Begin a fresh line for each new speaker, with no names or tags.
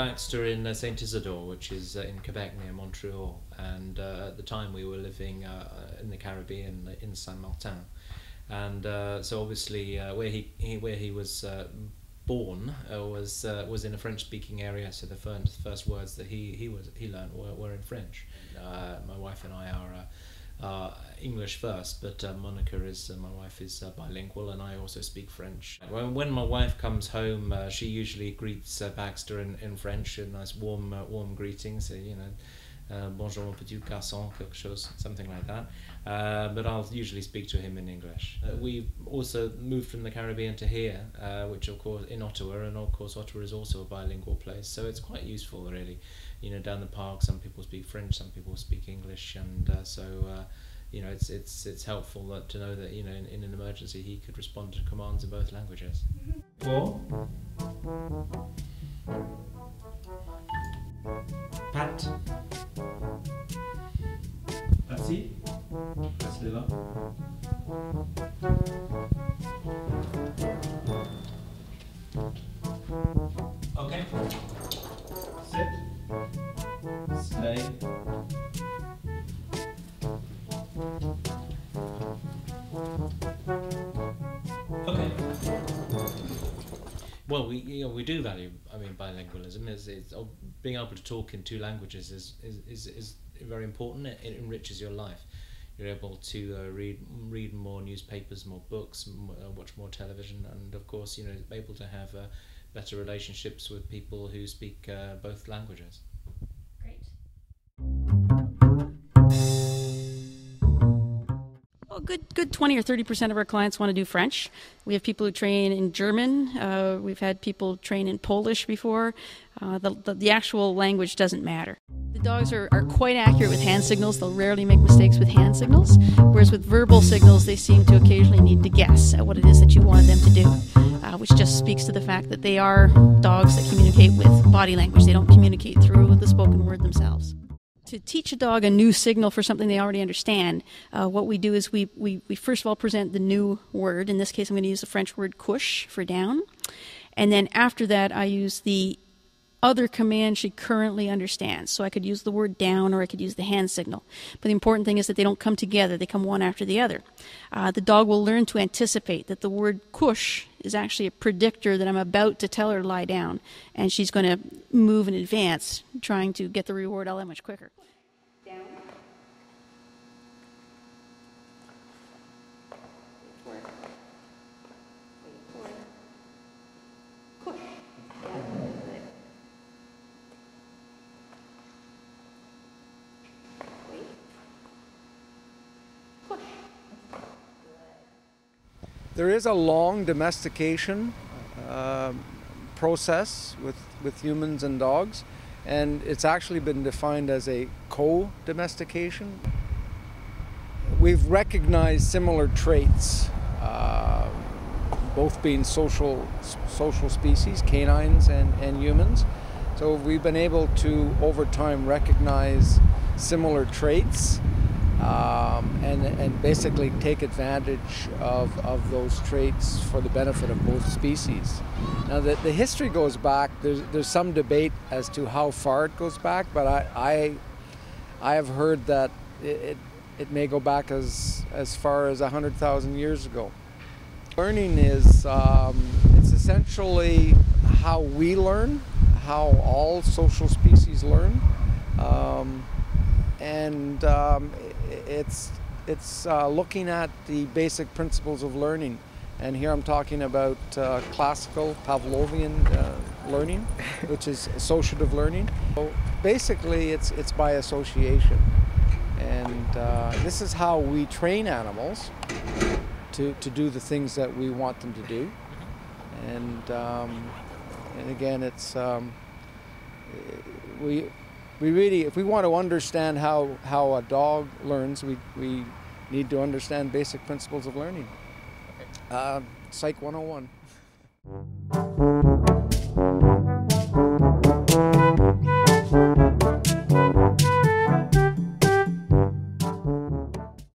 Baxter in Saint Isidore, which is in Quebec near Montreal, and at the time we were living in the Caribbean in Saint Martin, and so obviously where he was born was in a French-speaking area, so the first words that he learned were in French. My wife and I are English first, but Monica my wife is bilingual, and I also speak French. When my wife comes home, she usually greets Baxter in French, a nice warm greeting, so bonjour mon petit garçon, quelque chose, something like that. But I'll usually speak to him in English. We also moved from the Caribbean to here, which of course in Ottawa, and of course Ottawa is also a bilingual place, so it's quite useful really. Down the park, some people speak French, some people speak English, and it's helpful to know that in an emergency he could respond to commands in both languages. Four. Pat. Assis. Restez là. Okay. Sit. Stay. Okay. Well, we do value, bilingualism. It's being able to talk in two languages is very important. It enriches your life. You're able to read more newspapers, more books, watch more television, and of course, able to have better relationships with people who speak both languages.
Great. Well, good 20 or 30% of our clients want to do French. We have people who train in German. We've had people train in Polish before. The actual language doesn't matter. The dogs are quite accurate with hand signals. They'll rarely make mistakes with hand signals, whereas with verbal signals, they seem to occasionally need to guess at what it is that you wanted them to do, which just speaks to the fact that they are dogs that communicate with body language. They don't communicate through the spoken word themselves. To teach a dog a new signal for something they already understand, what we do is we first of all present the new word. In this case, I'm going to use the French word couche for down. And then after that, I use the other command she currently understands. So I could use the word down, or I could use the hand signal. But the important thing is that they don't come together. They come one after the other. The dog will learn to anticipate that the word couche is actually a predictor that I'm about to tell her to lie down. And she's going to move in advance, trying to get the reward all that much quicker. Down. Couche.
There is a long domestication process with humans and dogs, and it's actually been defined as a co-domestication. We've recognized similar traits, both being social species, canines and humans. So we've been able to, over time, recognize similar traits and basically take advantage of those traits for the benefit of both species. Now the history goes back, there's some debate as to how far it goes back, but I have heard that it may go back as far as 100,000 years ago. Learning is it's essentially how we learn, how all social species learn, it's looking at the basic principles of learning. And here I'm talking about classical Pavlovian learning, which is associative learning. So basically it's by association. And this is how we train animals to do the things that we want them to do. And again, it's we really, if we want to understand how a dog learns, we need to understand basic principles of learning. Psych 101.